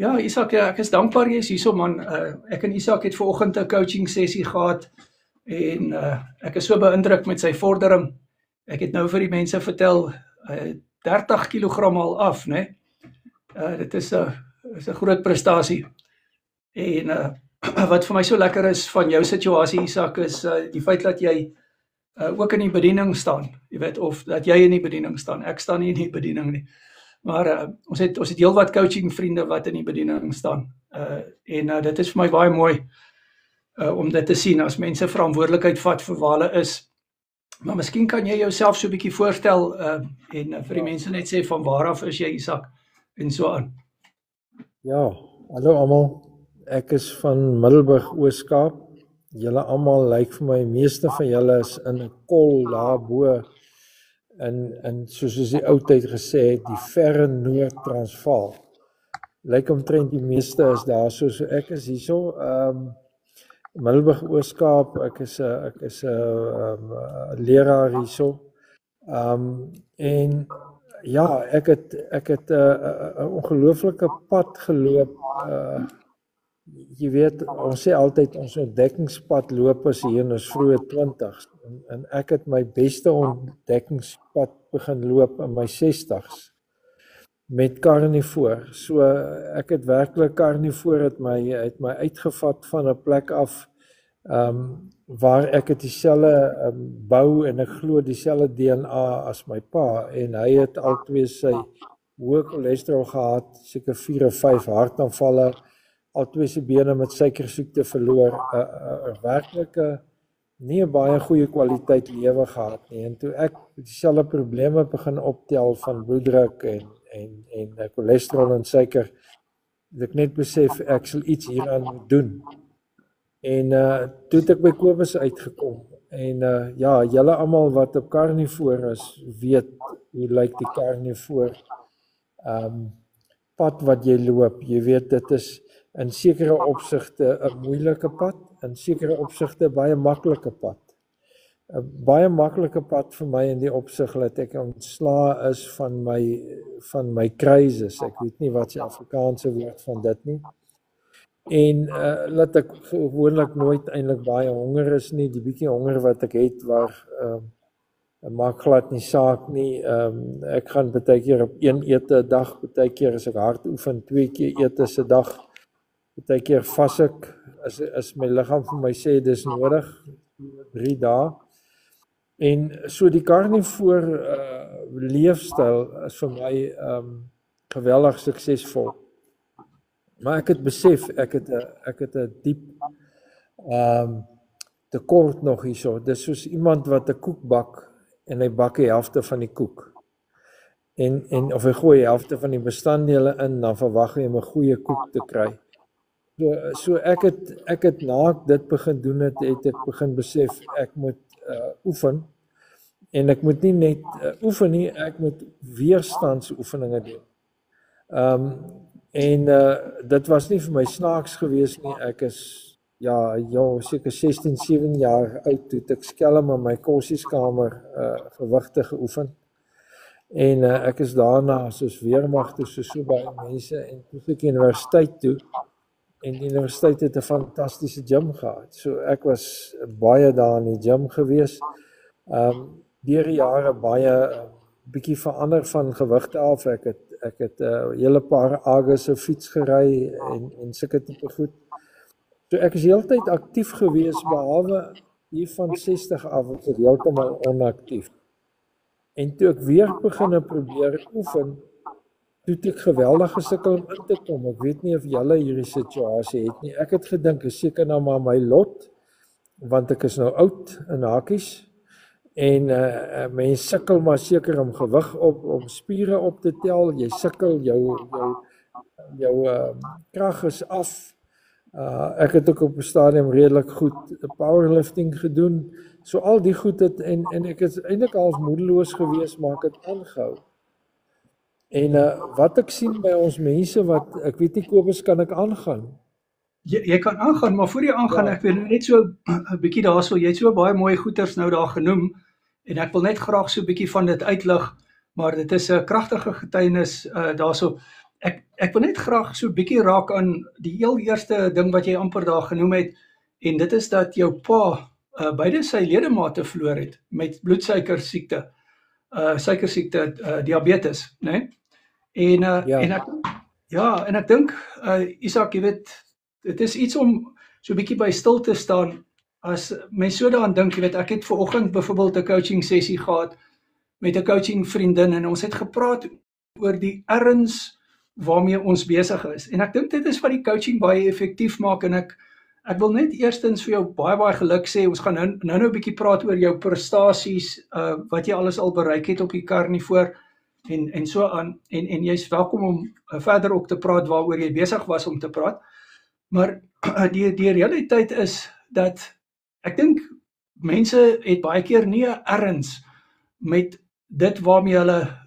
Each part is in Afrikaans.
Ja, Isak, ja, ek is dankbaar jy is hierso man. Ek en Isak het vanoggend 'n coaching sessie gehad en ek is so beïndruk met sy vordering. Ek het nou vir die mense vertel, 30 kilogram al af, né? Dit is 'n groot prestasie. En wat vir my so lekker is van jou situasie, Isak, is die feit dat jy ook in die bediening staan. Jy weet, of dat jy in die bediening staan. Ek staan nie in die bediening nie. Maar ons het heelwat coaching vriende wat in die bediening staan. En dit is vir my baie mooi om dit te sien as mense verantwoordelikheid vat vir waar hulle is. Maar miskien kan jy jouself so 'n bietjie voorstel en vir die mense net sê van waar af is jy, Isak, en so aan. Ja, hallo almal. Ek is van Middelburg Oos-Kaap. Julle almal lyk vir my, meeste van julle is in 'n kol daar bo in soos die ou tyd gesê het, die verre Noord-Transvaal. Lyk omtrent die meeste is daar so ek is hierso. Middelburg Oos-Kaap, ek is 'n leraar hierso. En ja, ek het 'n ongelooflike pad geloop. Jy weet, ons sê altyd ons ontdekkingspad loop as hier in ons vroeë 20's en ek het my beste ontdekkingspad begin loop in my 60's met Carnivore. So ek het werklik Carnivore het my uitgevat van 'n plek af waar ek het dieselfde bou en ek glo dieselfde DNA as my pa en hy het altyd sy hoë cholesterol gehad, seker 4 of 5 hartaanvalle, altyd sy bene met suikersiekte verloor, 'n werklike nie 'n baie goeie kwaliteit lewe gehad nie. En toe ek dieselfde probleme begin optel van bloeddruk en cholesterol en suiker, het ek net besef ek sal iets hieraan moet doen. En toe het ek by Kobus uitgekom. En ja, julle almal wat op Carnivore is, weet hoe lyk die Carnivore pad wat jy loop. Jy weet, dit is in sekere opsigte 'n moeilike pad, in sekere opsigte baie maklike pad. 'n Baie maklike pad vir my in die opsig dat ek ontslae is van my crisis. Ek weet nie wat die Afrikaanse woord van dit nie. En laat ek gewoonlik nooit eintlik baie honger is nie, die bietjie honger wat ek het waar maak glad nie saak nie. Ek gaan baie keer op 1 ete 'n dag, baie keer as ek hard oefen 2 keer ete 'n dag. Baie keer vas ek as my liggaam vir my sê dis nodig 3 dae. En so die Carnivore leefstyl is vir my geweldig suksesvol. Maar ek het besef ek het 'n diep tekort nog hierso. Dis soos iemand wat 'n koek bak en hy bak die helfte van die koek. En of hy gooi die helfte van die bestanddele in, dan verwag hy om 'n goeie koek te kry. So ek het na ek dit begin doen het ek begin besef ek moet oefen en ek moet nie net oefen nie, ek moet weerstandsoefeninge doen. En dit was nie vir my snaaks gewees nie. Ek is seker 16, 17 jaar oud toe ek skelm in my kossieskamer gewigte geoefen. En ek is daarna soos weermag toe so baie mense en toe ek universiteit toe. En die universiteit het 'n fantastiese gym gehad. So ek was baie daar in die gym gewees. Deur die jare baie bietjie verander van gewigte af. Ek het 'n hele paar Agase fiets gery en sulke tipe goed. So ek is heeltyd aktief gewees behalwe hier van 60 af was ek heeltemal onaktief. En toe ek weer begin probeer oefen, toe ek geweldig gesukkel om in te kom. Ek weet nie of julle hierdie situasie het nie. Ek het gedink is seker nou maar my lot, want ek is nou oud in hakies. En mense sukkel maar seker om gewig om spiere op te tel. Jy sukkel, jou krag is af. Ek het ook op 'n stadium redelik goed powerlifting gedoen. So al die goed het en ek is eintlik half moedeloos gewees, maar ek het aangehou. En wat ek sien by ons mense wat ek weet nie Kobus, kan ek aangaan? Jy kan aangaan, maar voor jy aangaan, ek wil net so 'n bietjie daarso, jy het so baie mooi goeters nou daar genoem en ek wil net graag so 'n bietjie van dit uitlig, maar dit is 'n kragtige getuienis daarso. ek wil net graag so 'n bietjie raak aan die heel eerste ding wat jy amper daar genoem het, en dit is dat jou pa beide sy ledemate verloor het met bloedsuikersiekte, suikersiekte, diabetes, né? En en ek dink Isak, jy weet, dit is iets om so 'n bietjie by stil te staan as mens so daaraan dink. Jy weet, ek het vanoggend byvoorbeeld 'n coaching sessie gehad met 'n coaching vriendin en ons het gepraat oor die erns waarmee ons besig is. En ek dink dit is wat die coaching baie effektief maak, en ek wil net eerstens vir jou baie geluk sê. Ons gaan nou 'n bietjie praat oor jou prestasies, wat jy alles al bereik het op die karnivoor en so aan, en jy's welkom om verder ook te praat waaroor jy besig was om te praat. Maar die realiteit is dat ek dink mense het baie keer nie 'n erns met dit waarmee hulle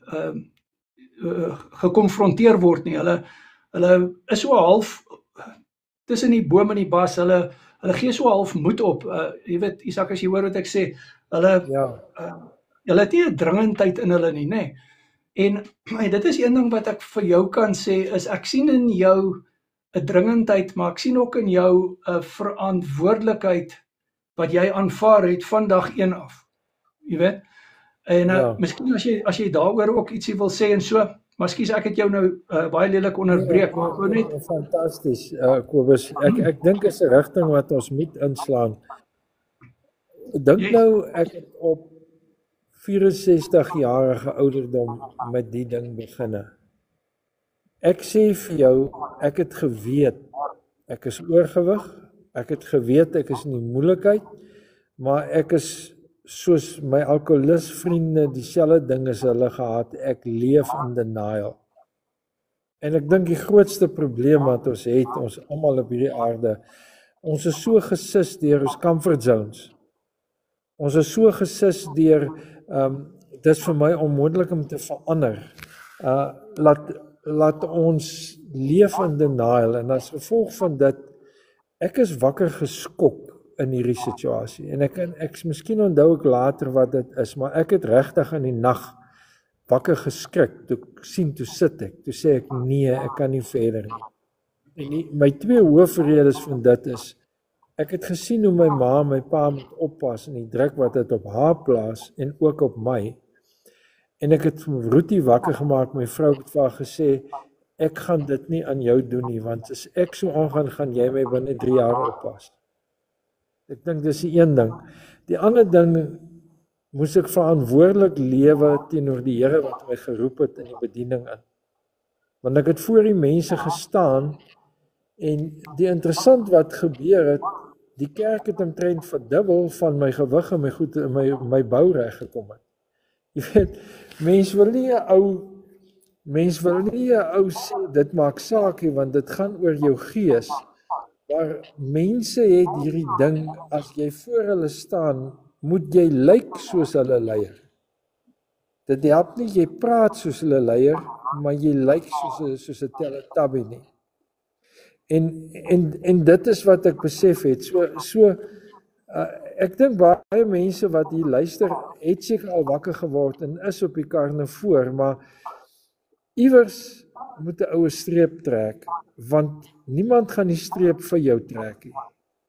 gekonfronteer word nie. Hulle is so half tussen die boom en die bas. Hulle gee so half moed op. Jy weet, Isak, as jy hoor wat ek sê, hulle het nie 'n dringendheid in hulle nie, nê? En dit is een ding wat ek vir jou kan sê, is ek sien in jou 'n dringendheid, maar ek sien ook in jou 'n verantwoordelikheid wat jy aanvaar het van dag 1 af. Jy weet? En miskien as jy daaroor ook ietsie wil sê en so, maar skus, ek het jou nou baie lelik onderbreek, maar ek wou net fantasties, Kobus. Ek dink is 'n rigting wat ons moet inslaan. Dink nou, ek het op 64-jarige ouderdom met die ding beginne. Ek sê vir jou, ek het geweet, ek is oorgewig, ek het geweet ek is in die moeilikheid, maar ek is soos my alkoholisvriende dieselfde ding as hulle gehad, ek leef in denial. En ek dink die grootste probleem wat ons het, ons almal op hierdie aarde, ons is so gesis deur ons comfort zones. Ons is so gesis deur, dis vir my onmoontlik om te verander. Laat ons leef in denial, en as gevolg van dit, ek is wakker geskok in hierdie situasie, en ek miskien onthou ek later wat dit is, maar ek het regtig in die nag wakker geskrik, toe sit ek, toe sê ek nee, ek kan nie verder nie. En my 2 hoofredes van dit is, ek het gesien hoe my ma en my pa moet oppas en die druk wat dit op haar plaas en ook op my, en ek het Ruthie wakker gemaak. My vrou het vir haar gesê, ek gaan dit nie aan jou doen nie, want as ek so aangaan, gaan jy my binne 3 jaar oppas. Ek dink dis die een ding. Die ander ding, moes ek verantwoordelik lewe teenoor die Here wat my geroep het in die bediening in. Want ek het voor die mense gestaan, en die interessant wat gebeur het, die kerk het omtrent verdubbel van my gewig en my bou reg gekom het. Jy weet, mens wil nie 'n ou sê, dit maak saak nie, want dit gaan oor jou gees. Maar mense het hierdie ding, as jy voor hulle staan, moet jy lyk soos hulle leier. Dit help nie jy praat soos hulle leier, maar jy lyk soos 'n Teletubby nie. En dit is wat ek besef het. Ek dink baie mense wat hier luister, het seker al wakker geword en is op die karnivoor, maar iewers moet 'n oue streep trek, want niemand gaan die streep vir jou trek nie.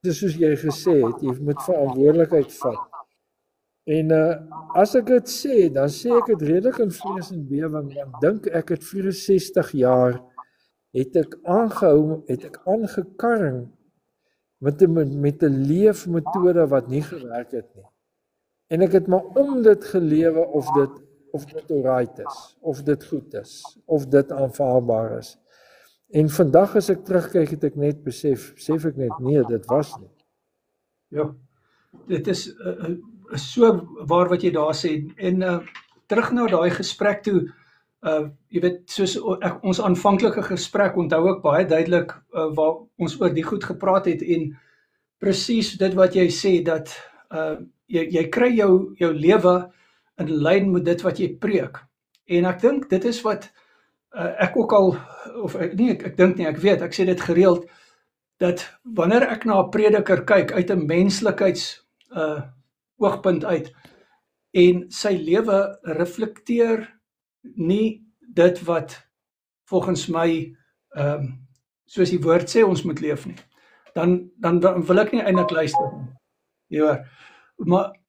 Dis soos jy gesê het, jy moet verantwoordelikheid vat. En as ek dit sê, dan sê ek dit redelik in vrees en bewering, want dink ek het 64 jaar, het ek aangekarring met 'n leefmetode wat nie gewerk het nie. En ek het maar om dit gelewe of dit alright is, of dit goed is, of dit aanvaarbaar is. En vandag as ek terugkyk, het ek net besef ek net, nee, dit was nie. Ja, dit is so waar wat jy daar sê, en terug na daai gesprek toe, jy weet, soos ons aanvanklike gesprek, onthou ek baie duidelik waar ons oor die goed gepraat het, en presies dit wat jy sê, dat jy kry jou lewe in lyn met dit wat jy preek. En ek dink dit is wat ek ook al, of nee, ek dink nie, ek weet, ek sê dit gereeld, dat wanneer ek na 'n prediker kyk uit 'n menslikheids oogpunt uit, en sy lewe reflekteer nie dit wat volgens my soos die woord sê ons moet leef nie, dan wil ek nie eintlik luister nie. Jy hoor.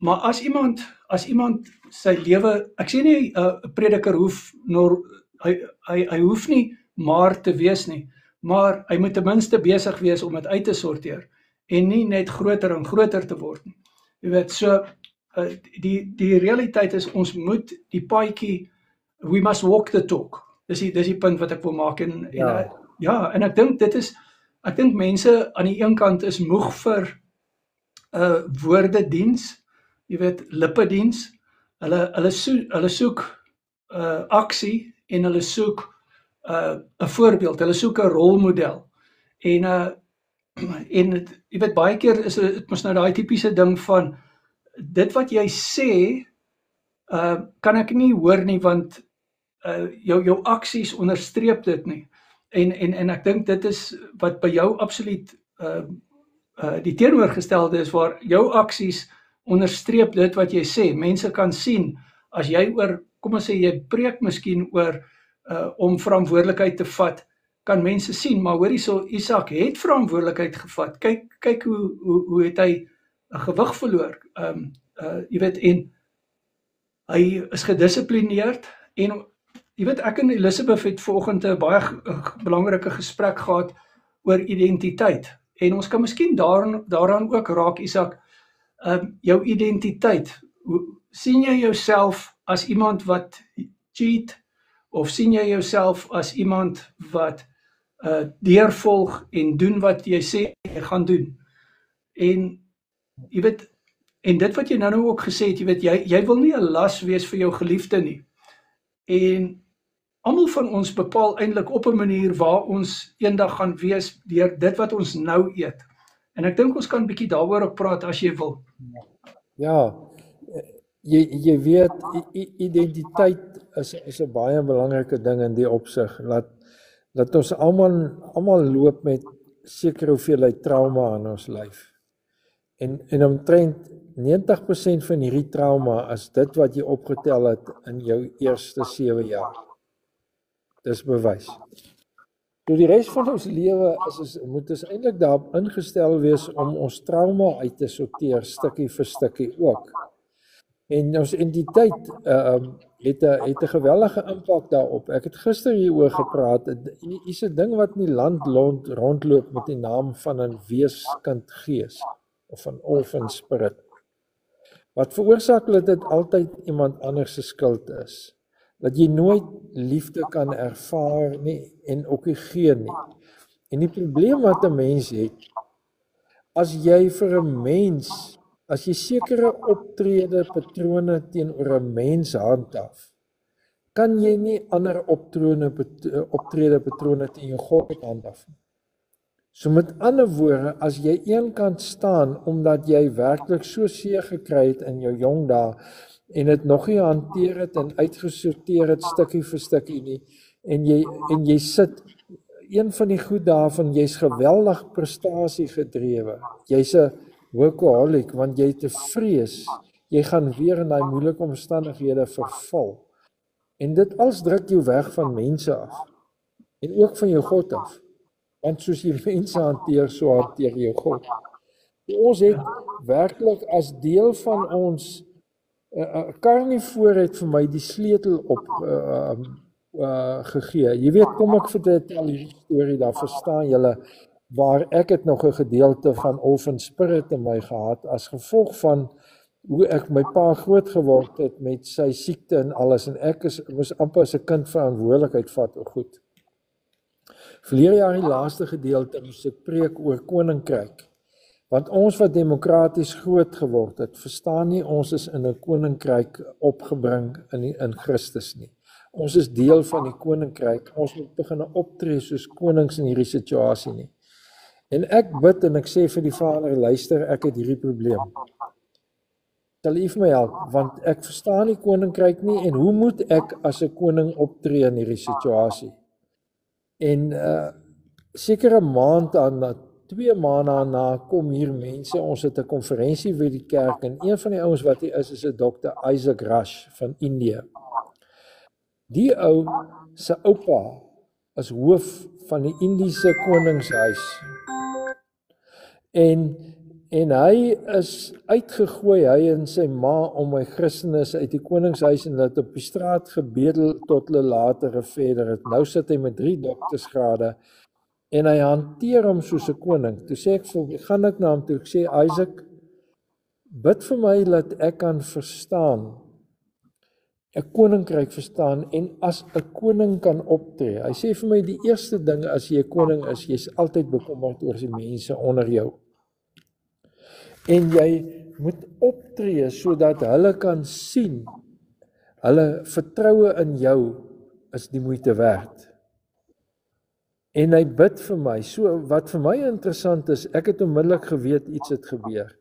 Maar as iemand sy lewe, ek sê nie 'n prediker hoef hy hoef nie maar te wees nie, maar hy moet ten minste besig wees om dit uit te sorteer en nie net groter en groter te word nie. Jy weet, so die realiteit is ons moet die paadjie, we must walk the talk. Dis die punt wat ek wil maak en ek dink ek dink mense aan die een kant is moeg vir woordediens, jy weet, lippediens. Hulle soek aksie en hulle soek 'n voorbeeld, hulle soek 'n rolmodel. En jy weet, baie keer is dit mos nou daai tipiese ding van dit wat jy sê, kan ek nie hoor nie want jou aksies onderstreep dit nie. En ek dink dit is wat by jou absoluut die teenoorgestelde is, waar jou aksies onderstreep dit wat jy sê. Mense kan sien as jy kom ons sê jy preek miskien oor om verantwoordelikheid te vat, kan mense sien, maar hoor hierso, Isak het verantwoordelikheid gevat. Kyk hoe het hy 'n gewig verloor. Jy weet, en hy is gedissiplineerd en jy weet, ek en Elisabeth het vanoggend 'n baie belangrike gesprek gehad oor identiteit. En ons kan miskien daaraan ook raak, Isak, jou identiteit. Sien jy jouself as iemand wat cheat, of sien jy jouself as iemand wat deurvolg en doen wat jy sê jy gaan doen? En jy weet, en dit wat jy nou ook gesê het, jy weet, jy wil nie 'n las wees vir jou geliefde nie. En almal van ons bepaal eintlik op 'n manier waar ons eendag gaan wees deur dit wat ons nou eet. En ek dink ons kan 'n bietjie daaroor ook praat as jy wil. Ja, jy weet, identiteit is 'n baie belangrike ding in die opsig. Laat ons almal loop met sekere hoeveelheid trauma in ons lyf. En omtrent 90% van hierdie trauma is dit wat jy opgetel het in jou eerste 7 jaar. Dis bewys. So die res van ons lewe moet ons eintlik daarop ingestel wees om ons trauma uit te sorteer, stukkie vir stukkie ook. En ons identiteit het 'n geweldige impak daarop. Ek het gister hieroor gepraat. Hier's 'n ding wat in die land rondloop met die naam van 'n weeskindgees of 'n orphan spirit. Wat veroorsaak dat dit altyd iemand anders se skuld is. Dat jy nooit liefde kan ervaar nie en ook nie gee nie. En die probleem wat 'n mens het, as jy vir 'n mens, as jy sekere optrede patrone teenoor 'n mens handhaaf, kan jy nie ander optrede patrone teen jou God handhaaf nie. So met ander woorde, as jy eenkant staan omdat jy werklik so seer gekry het in jou jong dae en dit nog nie hanteer het en uitgesorteer het stukkie vir stukkie nie, en jy sit, een van die goed daarvan, jy's geweldig prestasie gedrewe. Jy's 'n workaholic want jy te vrees jy gaan weer in daai moeilike omstandighede verval. En dit als druk jou weg van mense af en ook van jou God af. Want soos jy mense hanteer, so hanteer jy God. Ons het werklik as deel van ons Carnivore het vir my die sleutel op gegee. Jy weet, kom ek vertel die storie, daar verstaan julle, waar ek het nog 'n gedeelte van orphan spirit in my gehad, as gevolg van hoe ek my pa groot geword het met sy siekte en alles, en ek was amper as 'n kind verantwoordelikheid vat, goed. Verlede jaar die laaste gedeelte moes ek preek oor koninkryk. Want ons wat demokraties groot geword het, verstaan nie ons is in 'n koninkryk opgebring in Christus nie. Ons is deel van die koninkryk. Ons moet begin optree soos konings in hierdie situasie nie. En ek bid en ek sê vir die Vader, luister, ek het hierdie probleem. Sal U vir my help, want ek verstaan die koninkryk nie en hoe moet ek as 'n koning optree in hierdie situasie? En sekere maand aan 2 maande daarna kom hier mense, ons het 'n konferensie by die kerk en een van die ouens wat hier is 'n Dr. Isaac Rush van Indië. Die ou se oupa as hoof van die Indiese koningshuis. En hy is uitgegooi, hy en sy ma, om my Christenes uit die koningshuis, en hulle het op die straat gebedel tot hulle later verder het. Nou sit hy met 3 doktorsgrade en hy hanteer hom soos 'n koning. Toe sê ek, gaan ek na hom toe, ek sê, Isaac, bid vir my dat ek kan verstaan, 'n koninkryk verstaan en as 'n koning kan optree. Hy sê vir my, die eerste ding as jy 'n koning is, jy's altyd bekommerd oor die mense onder jou. En jy moet optree sodat hulle kan sien, hulle vertroue in jou is die moeite werd. En hy bid vir my. So wat vir my interessant is, ek het onmiddellik geweet iets het gebeur.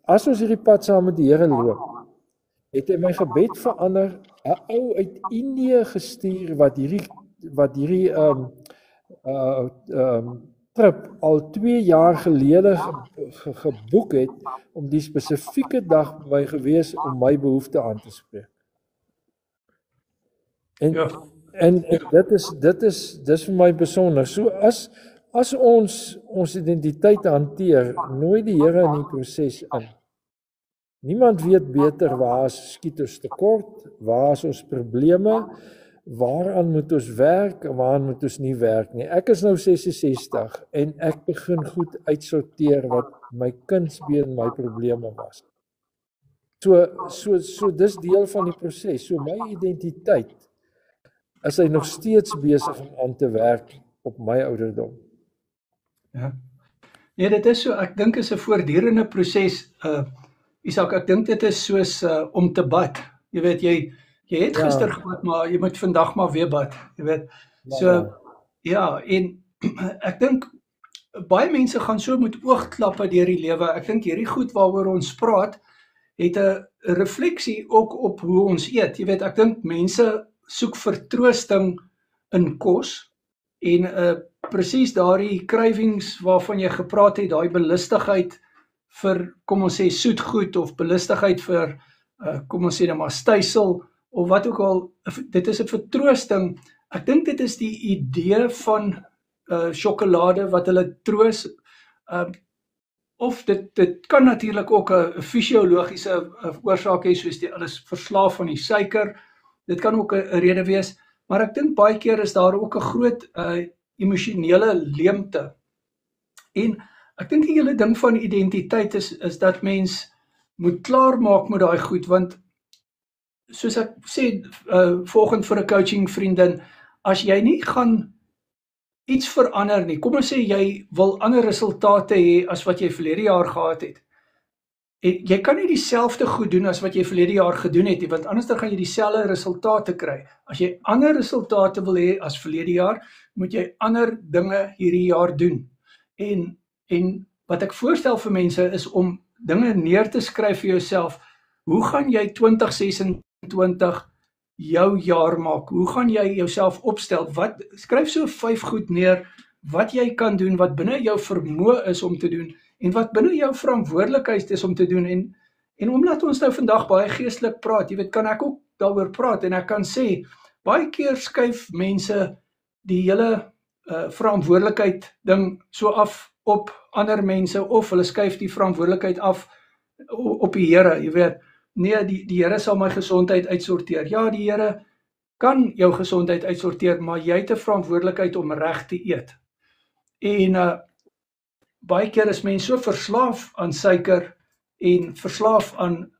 As ons hierdie pad saam met die Here loop, het hy my gebed verander, 'n ou uit Indië gestuur wat hierdie trip al 2 jaar gelede geboek het om die spesifieke dag by my gewees om my behoefte aan te spreek. En dis vir my besonder. So as ons identiteit hanteer, nooi die Here in die proses in. Niemand weet beter waar skiet ons tekort, waar is ons probleme, waaraan moet ons werk en waaraan moet ons nie werk nie. Ek is nou 66 en ek begin goed uitsorteer wat my kindsbeen my probleme was. So dis deel van die proses. So my identiteit is hy nog steeds besig om aan te werk op my ouderdom. Ja. Nee, dit is so, ek dink is 'n voortdurende proses. Isak, ek dink dit is soos om te bad. Jy weet, jy het gister gebad, maar jy moet vandag maar weer bad. Jy weet. So ja, en ek dink baie mense gaan so met oogklappe deur die lewe. Ek dink hierdie goed waaroor ons praat, het 'n refleksie ook op hoe ons eet. Jy weet, ek dink mense soek vertroosting in kos en presies daardie cravings waarvan jy gepraat het, daai belustigheid vir, kom ons sê, soetgoed of belustigheid vir, kom ons sê, maar stysel of wat ook al, dit is 'n vertroosting. Ek dink dit is die idee van sjokolade wat hulle troos, of dit kan natuurlik ook 'n fisiologiese oorsaak hê, soos hulle is verslaaf van die suiker. Dit kan ook 'n rede wees, maar ek dink baie keer is daar ook 'n groot emosionele leemte. En ek dink die hele ding van identiteit is dat mens moet klaarmaak met daai goed, want soos ek sê, volgend vir 'n coaching vriendin, as jy nie gaan iets verander nie, kom ons sê jy wil ander resultate hê as wat jy verlede jaar gehad het. Jy kan nie dieselfde goed doen as wat jy verlede jaar gedoen het nie, want anders dan gaan jy dieselfde resultate kry. As jy ander resultate wil hê as verlede jaar, moet jy ander dinge hierdie jaar doen. En wat ek voorstel vir mense is om dinge neer te skryf vir jouself. Hoe gaan jy 2026 jou jaar maak? Hoe gaan jy jouself opstel? Skryf so 5 goed neer wat jy kan doen, wat binne jou vermoë is om te doen en wat binne jou verantwoordelikheid is om te doen. En omdat ons nou vandag baie geestelik praat, jy weet, kan ek ook daaroor praat en ek kan sê, baie keer skuif mense die hele verantwoordelikheid ding so af op ander mense, of hulle skuif die verantwoordelikheid af op die Here, jy weet. Nee, die Here sal my gesondheid uitsorteer. Ja, die Here kan jou gesondheid uitsorteer, maar jy het 'n verantwoordelikheid om reg te eet. En baie keer is mense so verslaaf aan suiker en verslaaf aan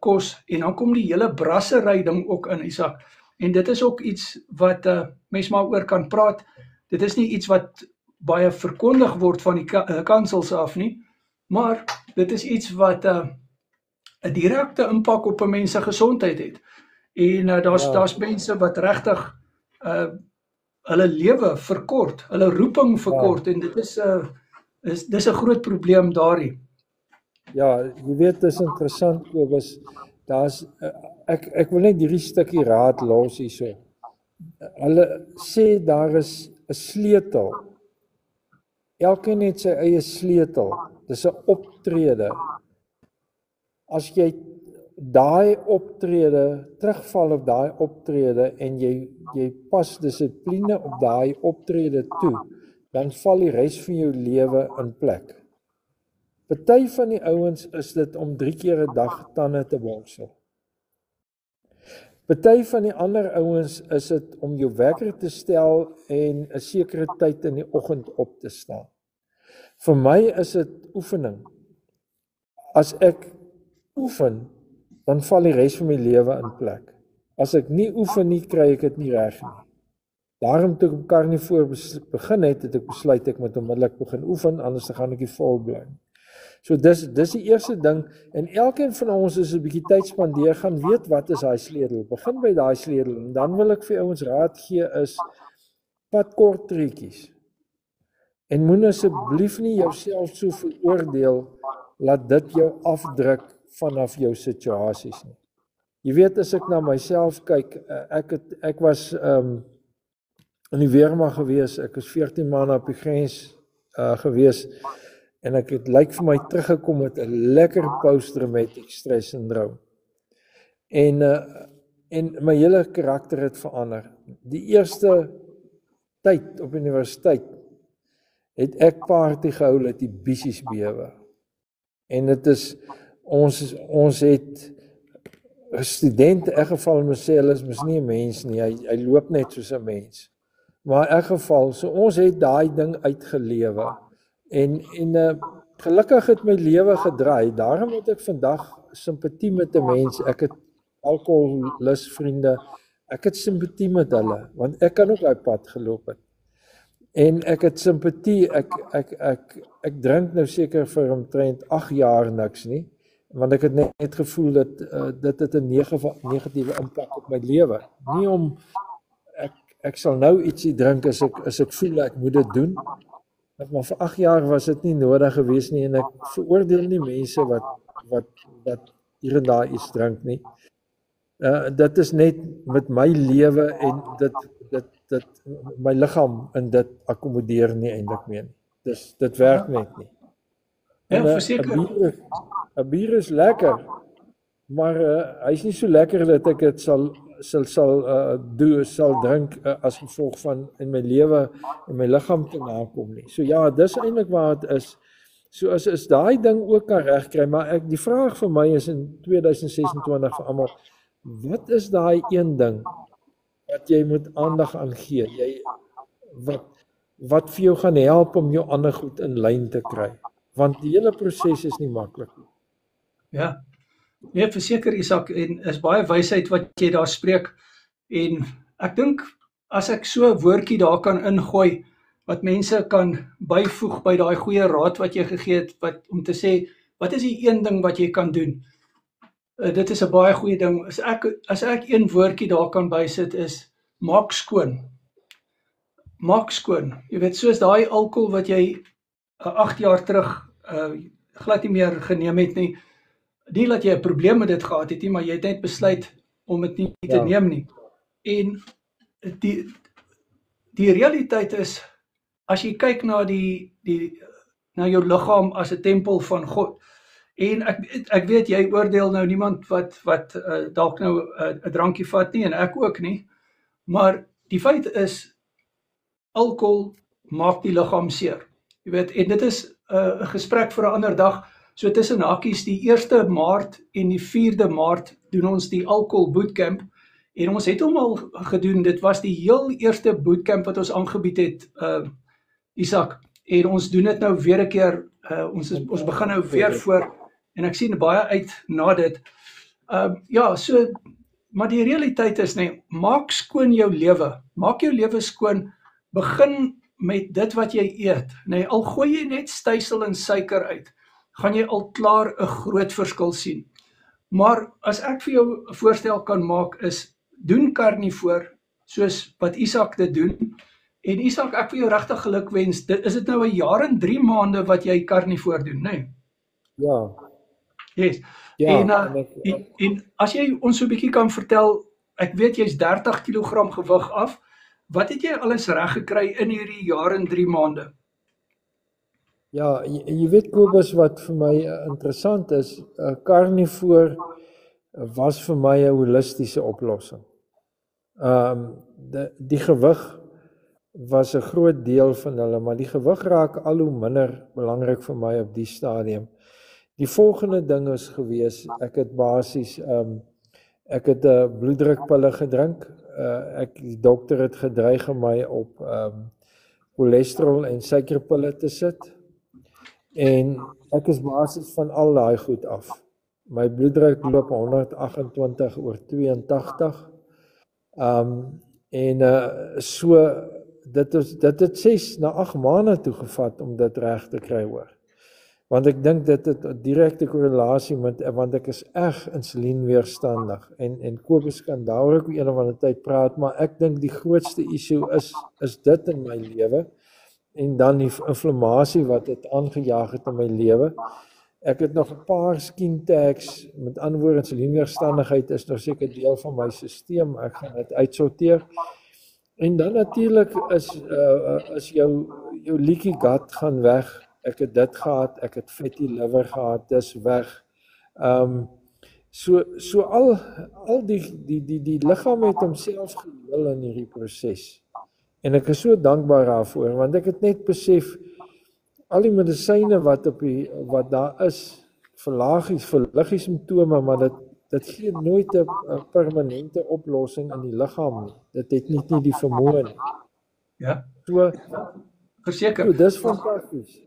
kos, en dan kom die hele brassery ding ook in, Isak. En dit is ook iets wat mense maar oor kan praat. Dit is nie iets wat baie verkondig word van die kansels af nie, maar dit is iets wat 'n direkte impak op 'n mens se gesondheid het. En daar's mense wat regtig hulle lewe verkort, hulle roeping verkort, en dit is 'n groot probleem daarin. Ja, jy weet, dit is interessant, Kobus. Daar's ek wil net hierdie stukkie raad los hierso. Hulle sê daar is 'n sleutel. Elkeen het sy eie sleutel. Dis 'n optrede. As jy daai optrede, terugval op daai optrede en jy pas dissipline op daai optrede toe, dan val die res van jou lewe in plek. Party van die ouens is dit om 3 keer 'n dag tande te borsel. Party van die ander ouens is dit om jou wekker te stel en 'n sekere tyd in die oggend op te staan. Vir my is dit oefening. As ek oefen, dan val die res van my lewe in plek. As ek nie oefen nie, kry ek dit nie reg nie. Daarom toe ek op Carnivore begin het ek besluit ek moet onmiddellik begin oefen, anders gaan ek nie volbly. So dis die eerste ding, en elkeen van ons is 'n bietjie tyd spandeer, gaan weet wat is daai sleutel. Begin by daai sleutel, en dan wil ek vir ouens raad gee is, pad kort treetjies. En moenie asseblief nie jouself so veroordeel, laat dit jou afdruk vanaf jou situasies nie. Jy weet, as ek na myself kyk, ek was in die weermag gewees, ek was 14 maande op die grens gewees, en ek het lyk vir my teruggekom met 'n lekker post-traumatic stress syndroom. En my hele karakter het verander. Die eerste tyd op universiteit het ek party gehou dat die bissies bewe. En dit is, ons het studente, in elk geval Marcel is mos nie 'n mens nie, hy loop net soos 'n mens. Maar in elk geval, so ons het daai ding uitgelewe. En gelukkig het my lewe gedraai, daarom het ek vandag simpatie met 'n mens, ek het alkoholus vriende, ek het simpatie met hulle, want ek kan ook daai pad geloop het. En ek het simpatie, ek drink nou seker vir omtrent 8 jaar niks nie, want ek het net gevoel dat dit het 'n negatiewe impak op my lewe. Nie om, ek sal nou ietsie drink as ek voel ek moet dit doen, maar vir 8 jaar was dit nie nodig gewees nie, en ek veroordeel nie mense wat hier en daar iets drink nie. Dit is net met my lewe en dit my liggaam in dit akkommodeer nie eintlik meer nie. Dit werk net nie. Ja, verseker. 'n bier is lekker, maar hy's nie so lekker dat ek dit sal drink as gevolg van in my lewe en my liggaam te nakom nie. So ja, dis eintlik waar dit is. So as daai ding ook kan regkry, maar die vraag vir my is in 2026 vir almal, wat is daai een ding wat jy moet aandag aan gee? Wat vir jou gaan help om jou ander goed in lyn te kry? Want die hele proses is nie maklik nie. Ja. Nee, verseker Isak, en is baie wysheid wat jy daar spreek, en ek dink as ek so 'n woordjie daar kan ingooi wat mense kan byvoeg by daai goeie raad wat jy gegee het, om te sê wat is die een ding wat jy kan doen? Dit is 'n baie goeie ding. As ek een woordjie daar kan bysit is maak skoon. Maak skoon. Jy weet, soos daai alkohol wat jy 8 jaar terug glad nie meer geneem het nie. Nie dat jy 'n probleem met dit gehad het nie, maar jy het net besluit om dit nie te neem nie. En die realiteit is, as jy kyk na na jou liggaam as 'n tempel van God, en ek weet jy oordeel nou niemand wat dalk nou 'n drankie vat nie, en ek ook nie, maar die feit is, alkohol maak die liggaam seer. Jy weet, en dit is 'n gesprek vir 'n ander dag. So tussen hakies, die 1 Maart en die 4de Maart doen ons die alcohol bootcamp, en ons het hom al gedoen, dit was die heel eerste bootcamp wat ons aangebied het, Isak, en ons doen dit nou weer 'n keer, ons begin nou weer voor, en ek sien baie uit na dit. Ja, so, maar die realiteit is, maak skoon jou lewe, maak jou lewe skoon, begin met dit wat jy eet, al gooi jy net stysel en suiker uit, gaan jy al klaar 'n groot verskil sien. Maar as ek vir jou 'n voorstel kan maak is, doen Carnivore, soos wat Isak dit doen, en Isak, ek wil jou regtig gelukwens, is dit nou 1 jaar en 3 maande wat jy Carnivore doen, Ja. Yes. Ja, en as jy ons so 'n bietjie kan vertel, ek weet jy's 30 kg gewig af, wat het jy alles reg gekry in hierdie jaar en 3 maande? Ja, jy weet Kobus, wat vir my interessant is, Carnivore was vir my 'n holistiese oplossing. Die gewig was 'n groot deel van hulle, maar die gewig raak al hoe minder belangrik vir my op die stadium. Die volgende ding is gewees, ek het basies ek het bloeddrukpille gedrink. Die dokter het gedreig om my op cholesterol en suikerpille te sit. En ek is basies van al daai goed af. My bloeddruk loop 128/82. So dit het 6 na 8 maande toegevat om dit reg te kry hoor. Want ek dink dit het 'n direkte korrelasie met, want ek is erg insulienweerstandig en Kobus kan daaroor ook een of ander tyd praat, maar ek dink die grootste issue is dit in my lewe en dan die inflammasie wat dit aangejaag het in my lewe. Ek het nog 'n paar skin tags, met ander woorde insulienweerstandigheid is nog seker deel van my stelsel, ek gaan dit uitsorteer. En dan natuurlik is jou leaky gut gaan weg. Ek het dit gehad, ek het fatty liver gehad, dis weg. So al die liggaam het homself geheel in hierdie proses. En ek is so dankbaar daarvoor, want ek het net besef al die medisyne wat daar is, verlaag die simptome, maar dit gee nooit 'n permanente oplossing in die liggaam nie. Dit het nie die vermoë nie. Ja. So verseker. Dis fantasties.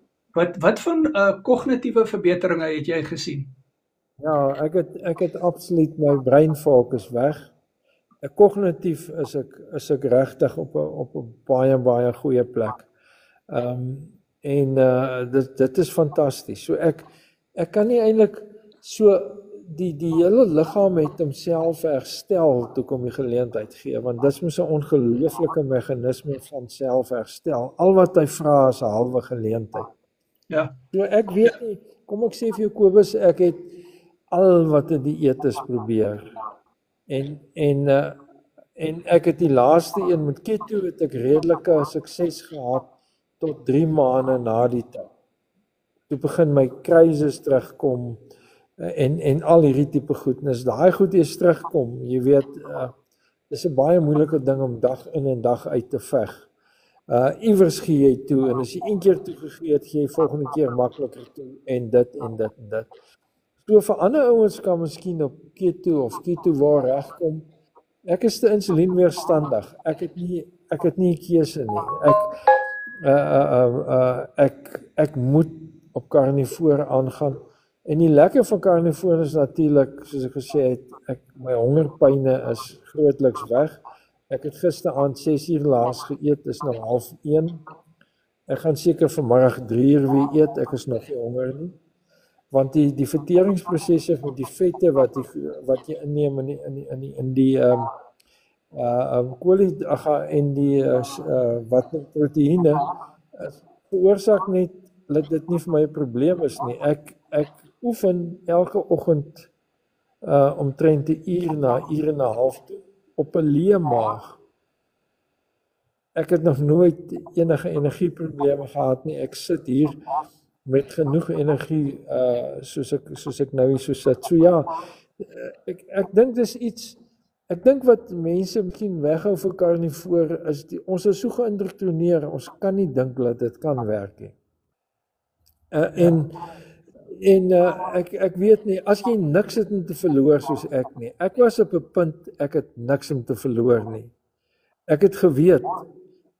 Wat van kognitiewe verbeteringe het jy gesien? Ja, ek het absoluut my brein fokus weg. Kognitief is ek regtig op 'n baie goeie plek. Dit is fantasties. So ek kan nie eintlik so die hele liggaam het homself herstel toe kom die geleentheid gee, want dis mos 'n ongelooflike meganisme van selfherstel. Al wat hy vra is 'n halwe geleentheid. Ja. So ek weet nie, kom ek sê vir jou Kobus, ek het al wat 'n dieet is probeer. En ek het die laaste een met keto het ek redelike sukses gehad tot 3 maande na die tyd. Toe begin my kruises terugkom en al hierdie tipe goednis. Daai goed is terugkom, jy weet, dis 'n baie moeilike ding om dag in en dag uit te veg. Iewers gee jy toe en as jy een keer toegegee het, gee jy volgende keer makliker toe en dit. So vir ander ouens kan miskien op keto of keto waar regkom. Ek is te insulienweerstandig. Ek het nie 'n keuse nie. Ek moet op karnivoor aangaan. En die lekker van karnivoor is natuurlik, soos ek gesê het, my hongerpyne is grootliks weg. Ek het gisteraand 6:00 laas geëet, is nou 12:30. Ek gaan seker vanmiddag 3:00 weer eet, ek is nog nie honger nie. Want die verteringsprosesse met die vette wat jy inneem in die koolhidrate en die proteïene veroorsaak net dat dit nie vir my 'n probleem is nie. Ek oefen elke oggend omtrent 'n uur na 'n uur en 'n half toe op 'n leë maag. Ek het nog nooit enige energieprobleme gehad nie. Ek sit hier met genoeg energie soos ek nou hier so sit. So ja, ek dink dis iets, ek dink wat mense miskien weghou vir karnivoor is ons is so geïndoktrineer, ons kan nie dink dat dit kan werk nie. Ek weet nie, as jy niks het om te verloor soos ek nie. Ek was op 'n punt, ek het niks om te verloor nie. Ek het geweet,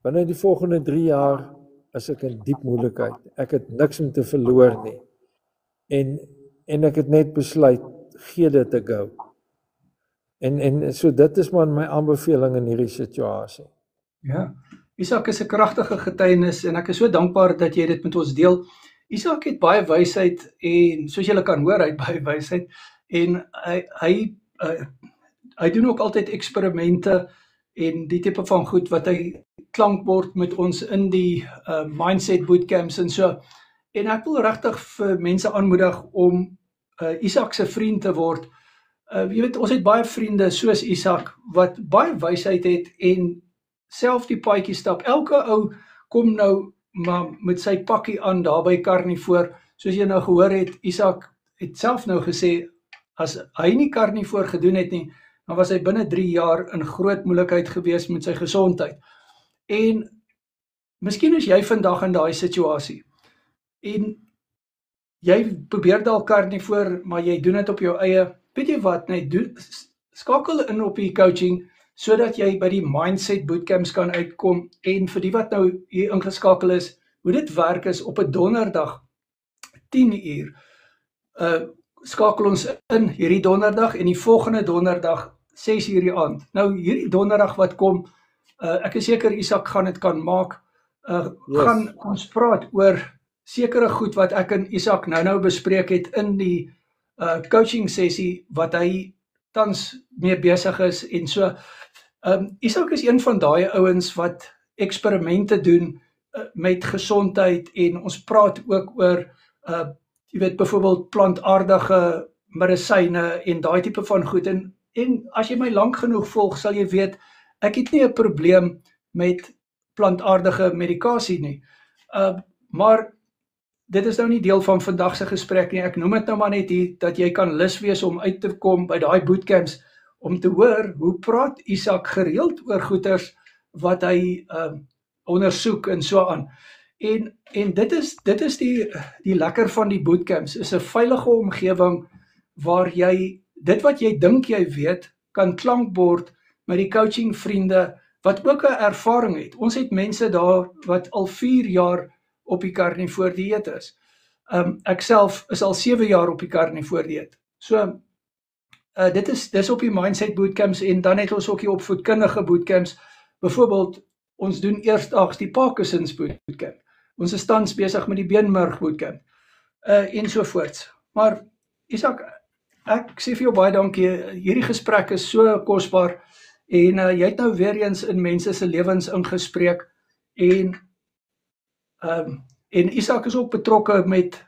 binne die volgende 3 jaar is ek in diep moeilikheid. Ek het niks om te verloor nie. En ek het net besluit, gee dit 'n go. En so dit is maar my aanbeveling in hierdie situasie. Ja, Isak is 'n kragtige getuienis en ek is so dankbaar dat jy dit met ons deel. Isak het baie wysheid en soos julle kan hoor, hy het baie wysheid en hy doen ook altyd eksperimente en die tipe van goed wat hy klankbord met ons in die mindset bootcamps en so. En ek wil regtig vir mense aanmoedig om Isak se vriend te word. Jy weet, ons het baie vriende soos Isak wat baie wysheid het en self die paadjie stap. Elke ou kom nou maar met sy pakkie aan daar by karnivoor. Soos jy nou gehoor het, Isak het self nou gesê, as hy nie karnivoor gedoen het nie, dan was hy binne 3 jaar in groot moeilikheid gewees met sy gesondheid. En miskien is jy vandag in daai situasie en jy probeer dalk karnivoor, maar jy doen dit op jou eie. Weet jy wat, nee, skakel in op die coaching sodat jy by die mindset bootcamps kan uitkom. En vir die wat nou hier ingeskakel is, hoe dit werk is op 'n donderdag 10 uur. Skakel ons in hierdie donderdag en die volgende donderdag 6 uur die aand. Nou hierdie donderdag wat kom, ek is seker Isak gaan dit kan maak. Gaan ons praat oor sekere goed wat ek en Isak nou bespreek het in die coaching sessie wat hy tans mee besig is en so. Isak is een van daai ouens wat eksperimente doen met gesondheid en ons praat ook oor jy weet byvoorbeeld plantaardige medisyne en daai tipe van goed en as jy my lank genoeg volg sal jy weet ek het nie 'n probleem met plantaardige medikasie nie. Maar dit is nou nie deel van vandag se gesprek nie. Ek noem dit nou maar net hier dat jy kan lus wees om uit te kom by daai bootcamps om te hoor hoe praat Isak gereeld oor goeters wat hy ondersoek en so aan. En dit is die lekker van die bootcamps, is 'n veilige omgewing waar jy dit wat jy dink jy weet kan klankbord met die coaching vriende wat ook 'n ervaring het. Ons het mense daar wat al 4 jaar op die karnivoor dieet is. Ek self is al 7 jaar op die karnivoor dieet. So dis op die mindset bootcamps en dan het ons ook die opvoedkundige bootcamps. Byvoorbeeld ons doen eersdaags die Parkinsons bootcamp. Ons is tans besig met die beenmurg bootcamp. En so voorts. Maar Isak, ek sê vir jou baie dankie. Hierdie gesprek is so kosbaar en jy het nou weer eens in mense se lewens ingespreek en Isak is ook betrokke met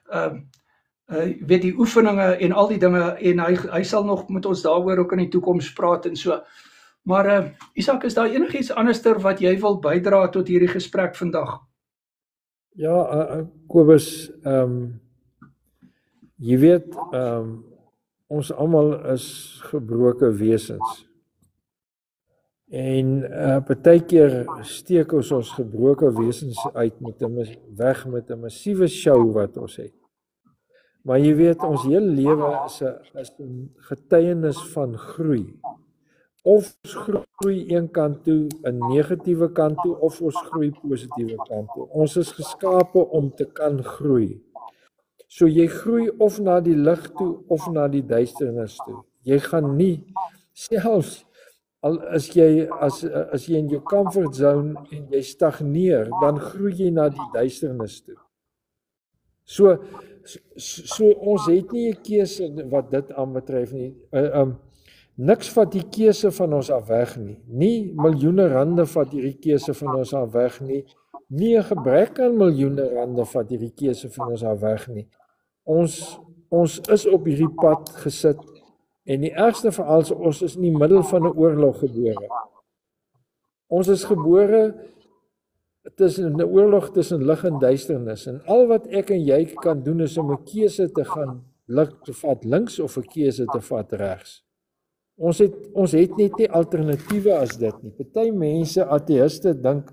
weet die oefeninge en al die dinge en hy sal nog met ons daaroor ook in die toekoms praat en so. Maar Isak, is daar enigiets anderster wat jy wil bydra tot hierdie gesprek vandag? Ja, Kobus, jy weet, ons almal is gebroke wesens. En partykeer steek ons gebroke wesens uit weg met 'n massiewe show wat ons het. Maar jy weet, ons hele lewe is 'n getuienis van groei. Of ons groei een kant toe, 'n negatiewe kant toe, of ons groei positiewe kant toe. Ons is geskape om te kan groei. So jy groei of na die lig toe of na die duisternis toe. Jy gaan nie selfs al is jy as jy in jou comfort zone en jy stagneer, dan groei jy na die duisternis toe. So ons het nie 'n keuse wat dit aanbetref nie. Niks vat die keuse van ons af weg nie. Nie miljoene rande vat hierdie keuse van ons af weg nie. Nie 'n gebrek aan miljoene rande vat hierdie keuse van ons af weg nie. Ons is op hierdie pad gesit en die ergste van alles, ons is in die middel van 'n oorlog gebore. Ons is gebore tussen 'n oorlog tussen lig en duisternis en al wat ek en jy kan doen is om 'n keuse te gaan te vat links of 'n keuse te vat regs. Ons het net nie alternatiewe as dit nie. Party mense, ateïste, dink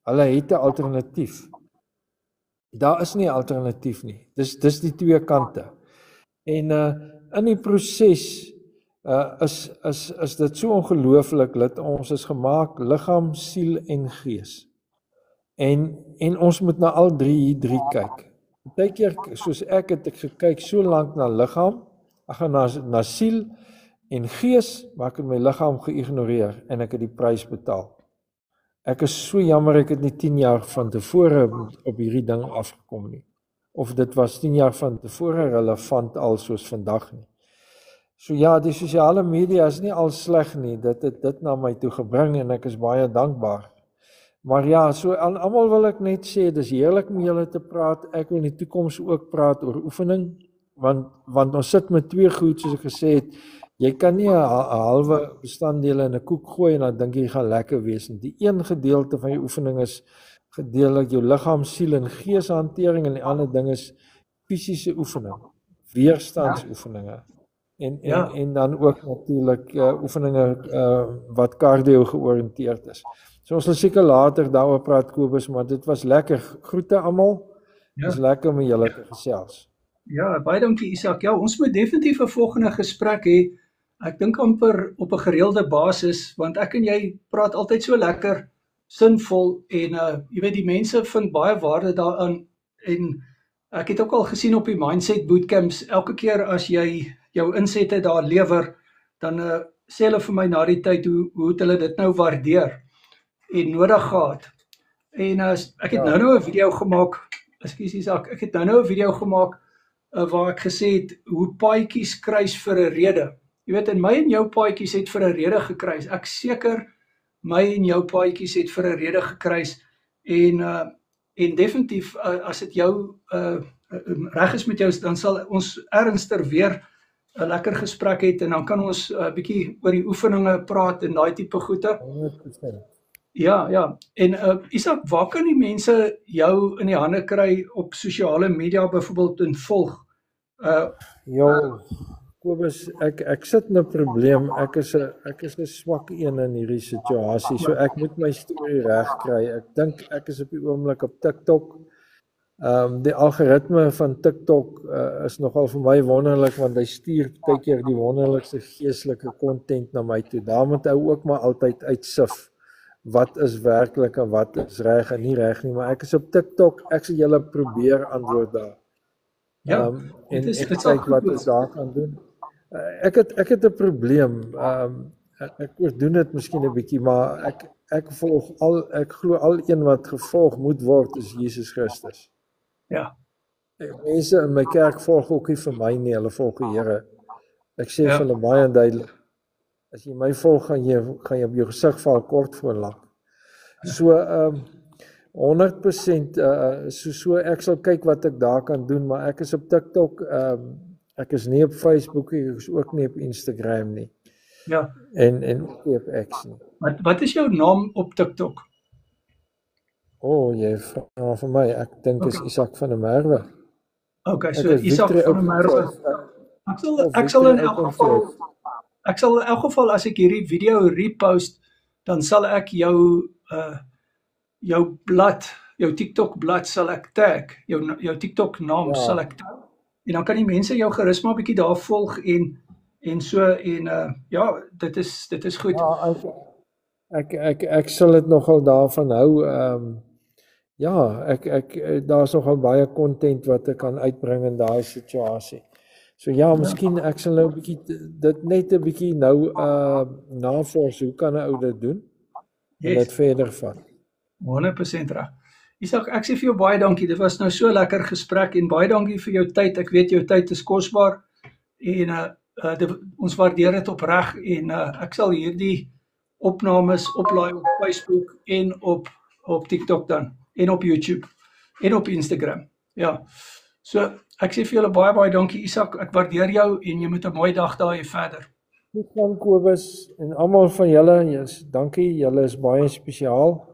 hulle het 'n alternatief. Daar is nie 'n alternatief nie. Dis die twee kante. En in die proses is dit so ongelooflik dat ons is gemaak liggaam, siel en gees. En ons moet na al drie kyk. Partykeer soos ek het gekyk so lank na liggaam, ek gaan na siel en gees, maar ek het my liggaam geïgnoreer en ek het die prys betaal. Ek is so jammer ek het nie 10 jaar van tevore op hierdie ding afgekom nie. Of dit was 10 jaar van tevore relevant al soos vandag nie. So ja, die sosiale media is nie al sleg nie, dit het dit na my toe gebring en ek is baie dankbaar. Maar ja, so aan almal wil ek net sê, dis heerlik om julle te praat, ek wil in die toekoms ook praat oor oefening, want ons sit met twee goed soos ek gesê het, jy kan nie 'n halwe bestanddele in 'n koek gooi en dan dink jy gaan lekker wees. Die een gedeelte van jou oefening is gedeeltelik jou liggaam, siel en geeshantering en die ander ding is fisiese oefening, weerstandsoefeninge. en dan ook natuurlik oefeninge wat cardio georiënteerd is. So ons sal seker later daaroor praat Kobus, maar dit was lekker. Groete almal. Ja. Dis lekker om julle te gesels. Ja, baie dankie Isak. Ja, ons moet definitief 'n volgende gesprek hê. Ek dink amper op 'n gereelde basis, want ek en jy praat altyd so lekker sinvol en jy weet die mense vind baie waarde daarin en ek het ook al gesien op die Mindset Bootcamps, elke keer as jy jou insette daar lewer, dan sê hulle vir my na die tyd hoe hulle dit nou waardeer en nodig gehad. En ek het nou 'n video gemaak, ekskuus Isak, ek het nou 'n video gemaak waar ek gesê het hoe paadjies kruis vir 'n rede. Jy weet, en my en jou paadjies het vir 'n rede gekruis. Ek seker my en jou paadjies het vir 'n rede gekruis en definitief as dit jou reg is met jou, dan sal ons ernstig weer 'n lekker gesprek het en dan kan ons 'n bietjie oor die oefeninge praat en daai tipe goeie. 100%. Ja. En Isak, waar kan die mense jou in die hande kry op sosiale media byvoorbeeld en volg? Kobus, ek sit in 'n probleem. Ek is 'n swak een in hierdie situasie. So ek moet my storie reg kry. Ek dink ek is op die oomblik op TikTok. Die algoritme van TikTok is nogal vir my wonderlik want hy stuur baie keer die wonderlikste geestelike content na my toe. Daar moet ou ook maar altyd uitsif wat is werklik en wat is reg en nie reg nie, maar ek is op TikTok. Ek sal julle probeer antwoord daar. Ja, en kyk wat ons daar kan doen. Ek het 'n probleem. Ek oordoen dit miskien 'n bietjie, maar ek glo al een wat gevolg moet word is Jesus Christus. Ja. Mense in my kerk volg ook nie vir my nie, hulle volg die Here. Ek sê vir hulle baie duidelik, as jy my volg, gaan jy op jou gesig val kort voor lank. So 100% so ek sal kyk wat ek daar kan doen, maar ek is op TikTok, ek is nie op Facebook nie, ek is ook nie op Instagram nie. Ja. En ook nie op X nie. Wat is jou naam op TikTok? Jy vra vir my, ek dink is Isak van der Merwe. Okay, so Isak van der Merwe. Ek sal in elk geval as ek hierdie video repost, dan sal ek jou blad, jou TikTok blad sal ek tag, jou TikTok naam sal ek tag. En dan kan die mense jou gerus maar 'n bietjie daar volg en so en dit is goed. Ja, ek sal dit nogal daarvan hou. Daar's nogal baie content wat ek kan uitbring in daai situasie. So miskien ek sal nou 'n bietjie dit net 'n bietjie nou navors, hoe kan 'n ou dit doen? En dit verder vat. 100% reg. Isak, ek sê vir jou baie dankie. Dit was nou so lekker gesprek en baie dankie vir jou tyd. Ek weet jou tyd is kosbaar en ons waardeer dit opreg en ek sal hierdie opnames oplaai op Facebook en op TikTok dan en op YouTube en op Instagram. Ja. So ek sê vir julle baie dankie Isak. Ek waardeer jou en jy moet 'n mooi dag daar hê verder. Goed gaan Kobus en almal van julle, dankie. Julle is baie spesiaal.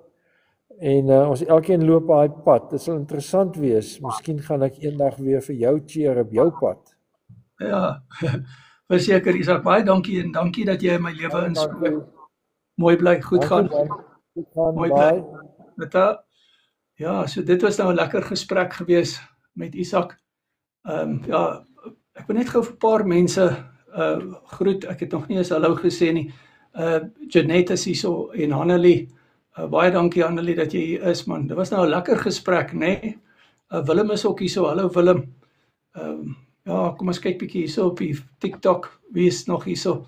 En ons elkeen loop daai pad. Dit sal interessant wees. Miskien gaan ek eendag weer vir jou cheer op jou pad. Ja. Verseker Isak, baie dankie en dankie dat jy in my lewe inspreek. Mooi bly, goed gaan. Mooi bly. Ja, so dit was nou 'n lekker gesprek gewees met Isak. Ek wil net gou vir 'n paar mense groet. Ek het nog nie eens hallo gesê nie. Janette is hierso en Hanelie. Baie dankie Hanelie dat jy hier is man. Dit was nou 'n lekker gesprek, né? Willem is ook hierso. Hallo Willem. Kom ons kyk bietjie hierso op die TikTok. Wie is nog hierso?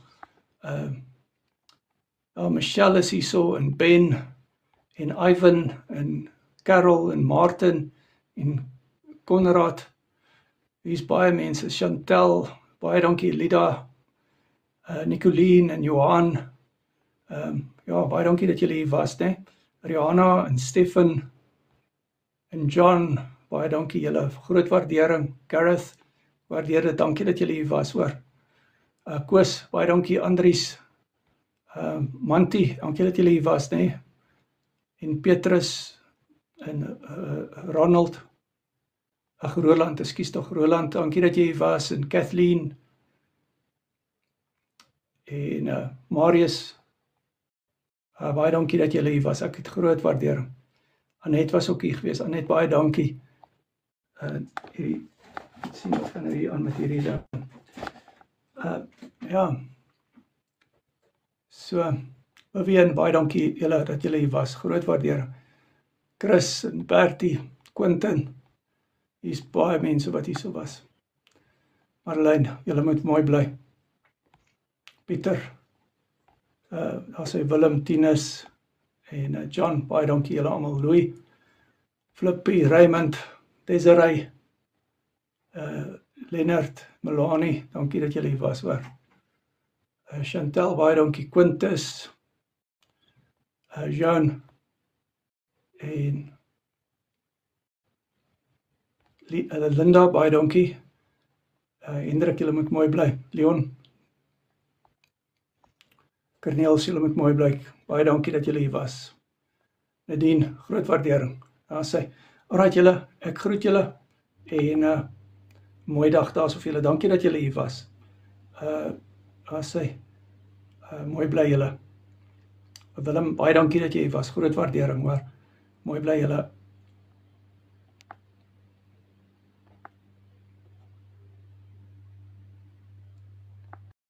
Michelle is hierso en Ben en Ivan en Carol en Martin en Konrad. Hier's baie mense. Chantel, baie dankie Lida, Nicoline en Johan. Baie dankie dat julle hier was, né? Rihanna en Stefan en John, baie dankie julle. Groot waardering. Gareth, waardeer dit. Dankie dat julle hier was, hoor. Koos, baie dankie Andries. Manti, dankie dat julle hier was, né? En Petrus en Ronald. Roland, ekskuus tog Roland, dankie dat jy hier was en Kathleen En Marius, baie dankie dat julle hier was. Ek het groot waardering. Anet was ook hier gewees. Anet, baie dankie. Hierdie sien wat gaan nou hier aan met hierdie ding. Ja. So, Vivian, baie dankie julle dat julle hier was. Groot waardering. Chris en Bertie, Quentin. Hier's baie mense wat hier so was. Marlene, julle moet mooi bly. Pieter, daar sê Willem, Tinus en John, baie dankie julle almal. Louis, Flippie, Raymond, Desiree, Leonard, Melanie, dankie dat julle hier was hoor. Chantel, baie dankie. Quintus, Jean en Linda, baie dankie. Hendrik, julle moet mooi bly. Leon, Corneels, julle moet mooi bly. Baie dankie dat julle hier was. Nadine, groot waardering. Daar sê, alright julle, ek groet julle en mooi dag daar so vir julle. Dankie dat julle hier was. Daar sê, mooi bly julle. Willem, baie dankie dat jy hier was. Groot waardering, maar mooi bly julle.